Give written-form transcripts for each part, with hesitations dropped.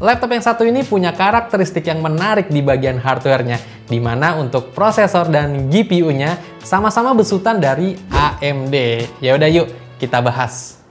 Laptop yang satu ini punya karakteristik yang menarik di bagian hardware-nya, di mana untuk prosesor dan GPU-nya sama-sama besutan dari AMD. Ya udah yuk, kita bahas.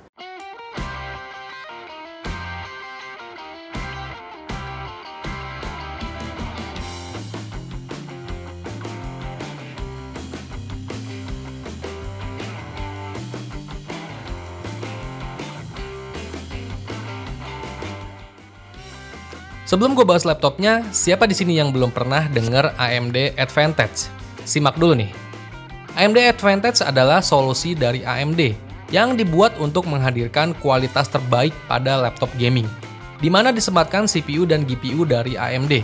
Sebelum gue bahas laptopnya, siapa di sini yang belum pernah dengar AMD Advantage? Simak dulu nih. AMD Advantage adalah solusi dari AMD yang dibuat untuk menghadirkan kualitas terbaik pada laptop gaming, di mana disematkan CPU dan GPU dari AMD.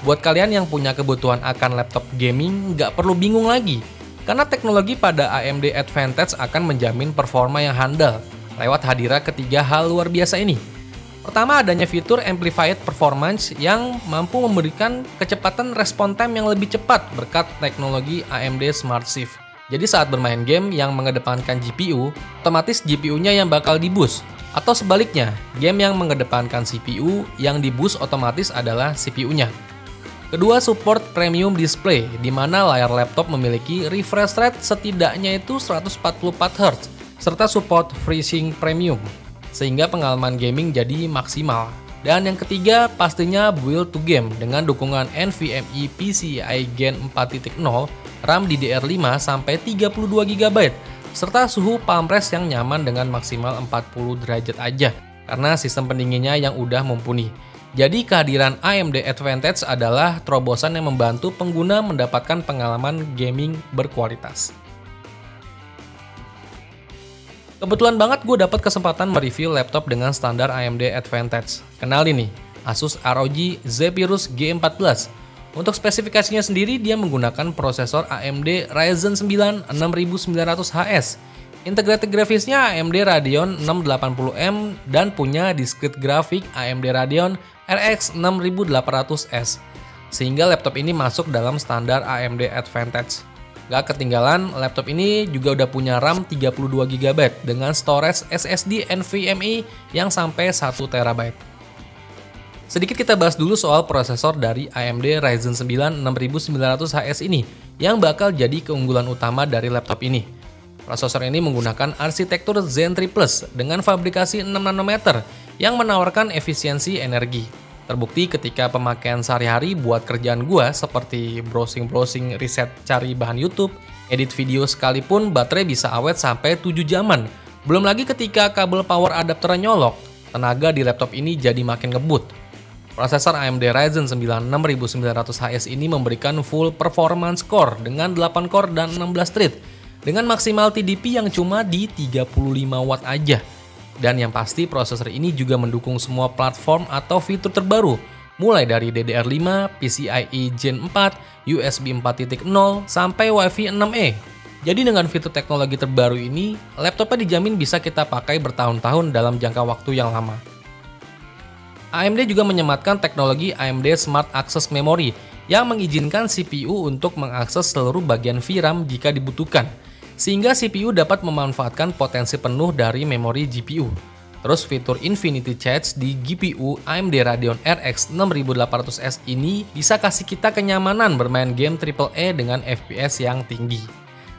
Buat kalian yang punya kebutuhan akan laptop gaming, nggak perlu bingung lagi, karena teknologi pada AMD Advantage akan menjamin performa yang handal lewat hadirnya ketiga hal luar biasa ini. Pertama, adanya fitur Amplified Performance yang mampu memberikan kecepatan respon time yang lebih cepat berkat teknologi AMD Smart Shift. Jadi saat bermain game yang mengedepankan GPU, otomatis GPU-nya yang bakal di-boost. Atau sebaliknya, game yang mengedepankan CPU, yang di-boost otomatis adalah CPU-nya. Kedua, support Premium Display, di mana layar laptop memiliki refresh rate setidaknya itu 144Hz, serta support FreeSync Premium, sehingga pengalaman gaming jadi maksimal. Dan yang ketiga, pastinya build to game dengan dukungan NVMe PCIe Gen 4.0, RAM DDR5 sampai 32GB, serta suhu palm rest yang nyaman dengan maksimal 40 derajat aja, karena sistem pendinginnya yang udah mumpuni. Jadi kehadiran AMD Advantage adalah terobosan yang membantu pengguna mendapatkan pengalaman gaming berkualitas. Kebetulan banget gue dapat kesempatan mereview laptop dengan standar AMD Advantage. Kenalin nih, Asus ROG Zephyrus G14. Untuk spesifikasinya sendiri, dia menggunakan prosesor AMD Ryzen 9 6900HS. Integrated grafisnya AMD Radeon 680M dan punya discrete grafik AMD Radeon RX 6800S. Sehingga laptop ini masuk dalam standar AMD Advantage. Gak ketinggalan, laptop ini juga udah punya RAM 32GB dengan storage SSD NVMe yang sampai 1TB. Sedikit kita bahas dulu soal prosesor dari AMD Ryzen 9 6900HS ini yang bakal jadi keunggulan utama dari laptop ini. Prosesor ini menggunakan arsitektur Zen 3 Plus dengan fabrikasi 6nm yang menawarkan efisiensi energi. Terbukti ketika pemakaian sehari-hari buat kerjaan gua seperti browsing-browsing riset cari bahan YouTube, edit video sekalipun baterai bisa awet sampai 7 jaman. Belum lagi ketika kabel power adapter nyolok, tenaga di laptop ini jadi makin ngebut. Prosesor AMD Ryzen 9 6900HS ini memberikan full performance core dengan 8 core dan 16 thread dengan maksimal TDP yang cuma di 35 watt aja. Dan yang pasti prosesor ini juga mendukung semua platform atau fitur terbaru, mulai dari DDR5, PCIe Gen 4, USB 4.0, sampai Wi-Fi 6E. Jadi dengan fitur teknologi terbaru ini, laptopnya dijamin bisa kita pakai bertahun-tahun dalam jangka waktu yang lama. AMD juga menyematkan teknologi AMD Smart Access Memory yang mengizinkan CPU untuk mengakses seluruh bagian VRAM jika dibutuhkan, sehingga CPU dapat memanfaatkan potensi penuh dari memori GPU. Terus fitur Infinity Charge di GPU AMD Radeon RX 6800S ini bisa kasih kita kenyamanan bermain game AAA dengan FPS yang tinggi.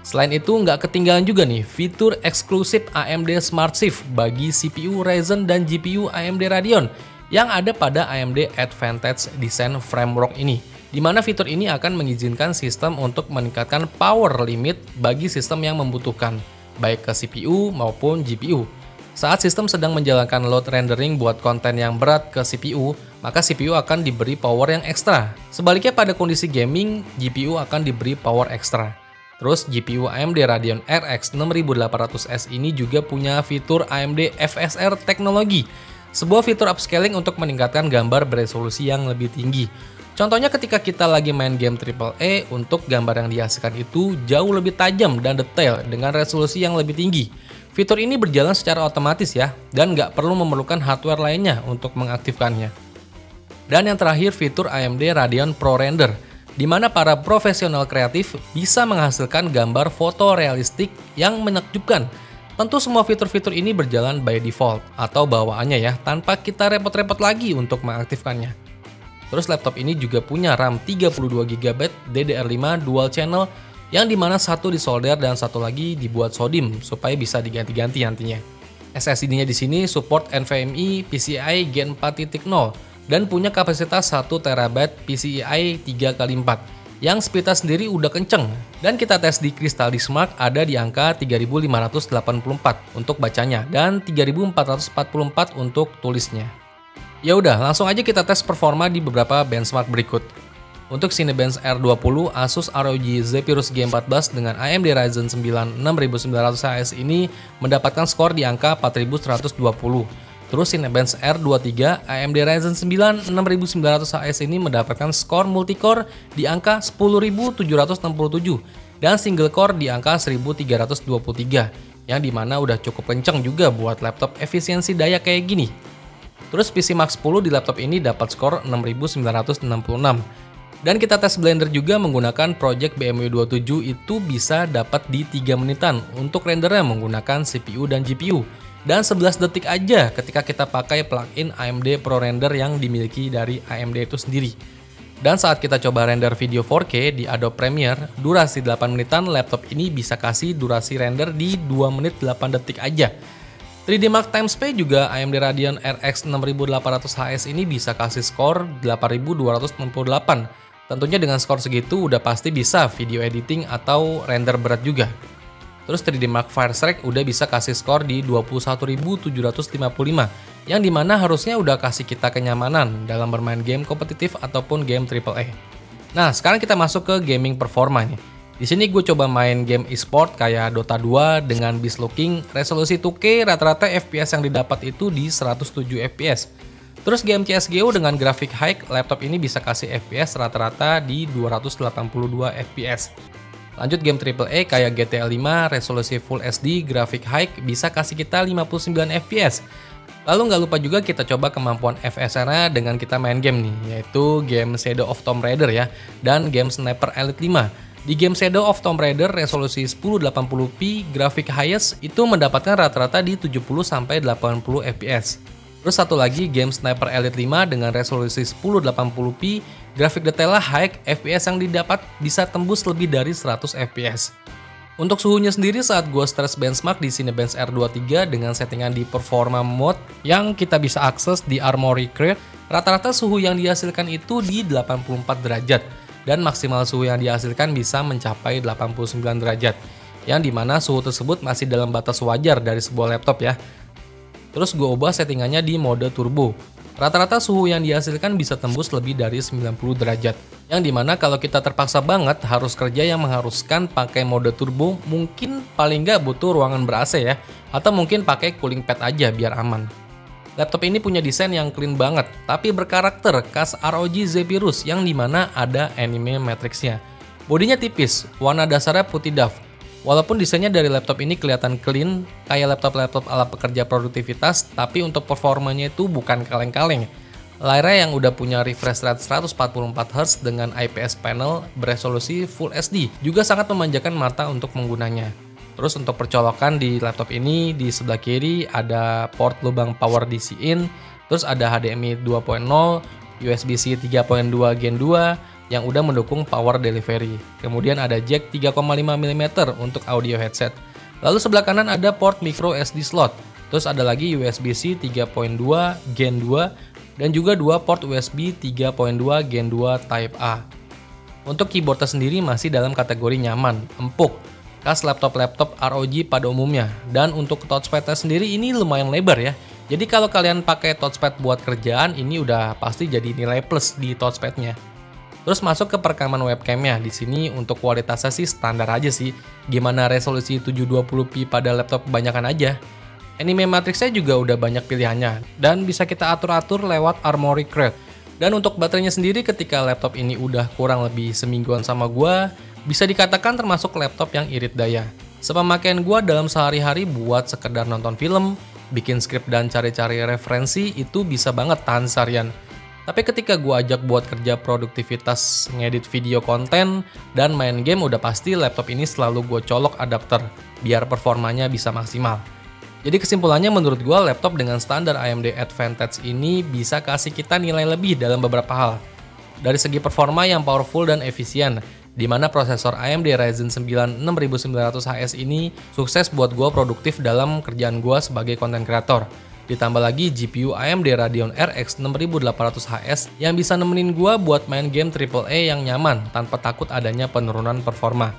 Selain itu nggak ketinggalan juga nih fitur eksklusif AMD Smart Shift bagi CPU Ryzen dan GPU AMD Radeon yang ada pada AMD Advantage Design Framework ini, di mana fitur ini akan mengizinkan sistem untuk meningkatkan power limit bagi sistem yang membutuhkan, baik ke CPU maupun GPU. Saat sistem sedang menjalankan load rendering buat konten yang berat ke CPU, maka CPU akan diberi power yang ekstra. Sebaliknya pada kondisi gaming, GPU akan diberi power ekstra. Terus GPU AMD Radeon RX 6800S ini juga punya fitur AMD FSR teknologi, sebuah fitur upscaling untuk meningkatkan gambar beresolusi yang lebih tinggi. Contohnya ketika kita lagi main game AAA, untuk gambar yang dihasilkan itu jauh lebih tajam dan detail dengan resolusi yang lebih tinggi. Fitur ini berjalan secara otomatis ya, dan nggak perlu memerlukan hardware lainnya untuk mengaktifkannya. Dan yang terakhir fitur AMD Radeon Pro Render, di mana para profesional kreatif bisa menghasilkan gambar foto realistik yang menakjubkan Tentu semua fitur-fitur ini berjalan by default atau bawaannya ya, tanpa kita repot-repot lagi untuk mengaktifkannya. Terus laptop ini juga punya RAM 32GB DDR5 dual channel yang dimana satu disolder dan satu lagi dibuat SODIMM supaya bisa diganti-ganti nantinya. SSD-nya di sini support NVMe PCIe Gen 4.0 dan punya kapasitas 1TB PCIe 3x4. Yang speednya sendiri udah kenceng, dan kita tes di Crystal Diskmark ada di angka 3584 untuk bacanya dan 3444 untuk tulisnya. Ya udah, langsung aja kita tes performa di beberapa benchmark berikut. Untuk Cinebench R20 Asus ROG Zephyrus G14 dengan AMD Ryzen 9 6900HS ini mendapatkan skor di angka 4120. Terus Cinebench R23 AMD Ryzen 9 6900HS ini mendapatkan skor multicore di angka 10.767 dan single core di angka 1323 yang dimana udah cukup kenceng juga buat laptop efisiensi daya kayak gini. Terus PC Max 10 di laptop ini dapat skor 6966 dan kita tes Blender juga menggunakan Project BMW 27 itu bisa dapat di 3 menitan untuk rendernya menggunakan CPU dan GPU. Dan 11 detik aja ketika kita pakai plugin AMD ProRender yang dimiliki dari AMD itu sendiri. Dan saat kita coba render video 4K di Adobe Premiere, durasi 8 menitan laptop ini bisa kasih durasi render di 2 menit 8 detik aja. 3D Mark Timespan juga AMD Radeon RX 6800HS ini bisa kasih skor 8268. Tentunya dengan skor segitu udah pasti bisa video editing atau render berat juga. Terus 3D Mark Firestrike udah bisa kasih skor di 21.755 yang dimana harusnya udah kasih kita kenyamanan dalam bermain game kompetitif ataupun game AAA. Nah, sekarang kita masuk ke gaming performa nih. Di sini gue coba main game e-sport kayak Dota 2 dengan beast looking, resolusi 2K, rata-rata FPS yang didapat itu di 107 FPS. Terus game CSGO dengan grafik high, laptop ini bisa kasih FPS rata-rata di 282 FPS. Lanjut game AAA kayak GTA 5, resolusi Full HD, grafik high bisa kasih kita 59 FPS. Lalu nggak lupa juga kita coba kemampuan FSR-nya dengan kita main game nih, yaitu game Shadow of Tomb Raider ya, dan game Sniper Elite 5. Di game Shadow of Tomb Raider resolusi 1080p, grafik highest itu mendapatkan rata-rata di 70-80 FPS. Terus satu lagi game Sniper Elite 5 dengan resolusi 1080p, grafik detailnya high, FPS yang didapat bisa tembus lebih dari 100 FPS. Untuk suhunya sendiri saat gue stress benchmark di Cinebench R23 dengan settingan di Performa Mode yang kita bisa akses di Armoury Crate, rata-rata suhu yang dihasilkan itu di 84 derajat dan maksimal suhu yang dihasilkan bisa mencapai 89 derajat, yang dimana suhu tersebut masih dalam batas wajar dari sebuah laptop ya. Terus gue ubah settingannya di mode turbo. Rata-rata suhu yang dihasilkan bisa tembus lebih dari 90 derajat. Yang dimana kalau kita terpaksa banget harus kerja yang mengharuskan pakai mode turbo, mungkin paling nggak butuh ruangan ber-AC ya. Atau mungkin pakai cooling pad aja biar aman. Laptop ini punya desain yang clean banget, tapi berkarakter khas ROG Zephyrus yang dimana ada anime matrixnya. Bodinya tipis, warna dasarnya putih doff. Walaupun desainnya dari laptop ini kelihatan clean, kayak laptop-laptop ala pekerja produktivitas, tapi untuk performanya itu bukan kaleng-kaleng. Layarnya yang udah punya refresh rate 144Hz dengan IPS panel beresolusi Full HD juga sangat memanjakan mata untuk menggunanya. Terus untuk percolokan di laptop ini, di sebelah kiri ada port lubang power DC in, terus ada HDMI 2.0, USB-C 3.2 Gen 2, yang udah mendukung power delivery. Kemudian ada jack 3,5 mm untuk audio headset. Lalu sebelah kanan ada port micro SD slot. Terus ada lagi USB-C 3.2 Gen 2 dan juga dua port USB 3.2 Gen 2 Type A. Untuk keyboardnya sendiri masih dalam kategori nyaman, empuk, khas laptop-laptop ROG pada umumnya. Dan untuk touchpadnya sendiri ini lumayan lebar ya. Jadi kalau kalian pakai touchpad buat kerjaan, ini udah pasti jadi nilai plus di touchpadnya. Terus masuk ke perekaman webcamnya. Di sini untuk kualitasnya sih standar aja sih. Gimana resolusi 720p pada laptop kebanyakan aja. Anime matrixnya juga udah banyak pilihannya dan bisa kita atur-atur lewat Armoury Crate. Dan untuk baterainya sendiri ketika laptop ini udah kurang lebih semingguan sama gua, bisa dikatakan termasuk laptop yang irit daya. Sepemakaian gua dalam sehari-hari buat sekedar nonton film, bikin skrip dan cari-cari referensi itu bisa banget tahan seharian. Tapi ketika gue ajak buat kerja produktivitas, ngedit video konten, dan main game, udah pasti laptop ini selalu gue colok adapter biar performanya bisa maksimal. Jadi kesimpulannya menurut gue laptop dengan standar AMD Advantage ini bisa kasih kita nilai lebih dalam beberapa hal. Dari segi performa yang powerful dan efisien, di mana prosesor AMD Ryzen 9 6900HS ini sukses buat gue produktif dalam kerjaan gue sebagai content creator. Ditambah lagi GPU AMD Radeon RX 6800HS yang bisa nemenin gua buat main game AAA yang nyaman tanpa takut adanya penurunan performa.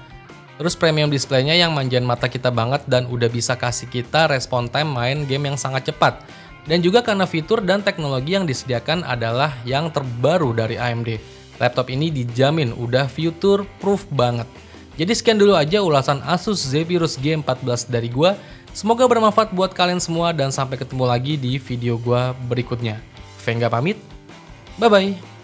Terus premium displaynya yang manjain mata kita banget dan udah bisa kasih kita respon time main game yang sangat cepat. Dan juga karena fitur dan teknologi yang disediakan adalah yang terbaru dari AMD. Laptop ini dijamin udah future proof banget. Jadi sekian dulu aja ulasan Asus Zephyrus G14 dari gua. Semoga bermanfaat buat kalian semua dan sampai ketemu lagi di video gua berikutnya. Vengga pamit, bye-bye.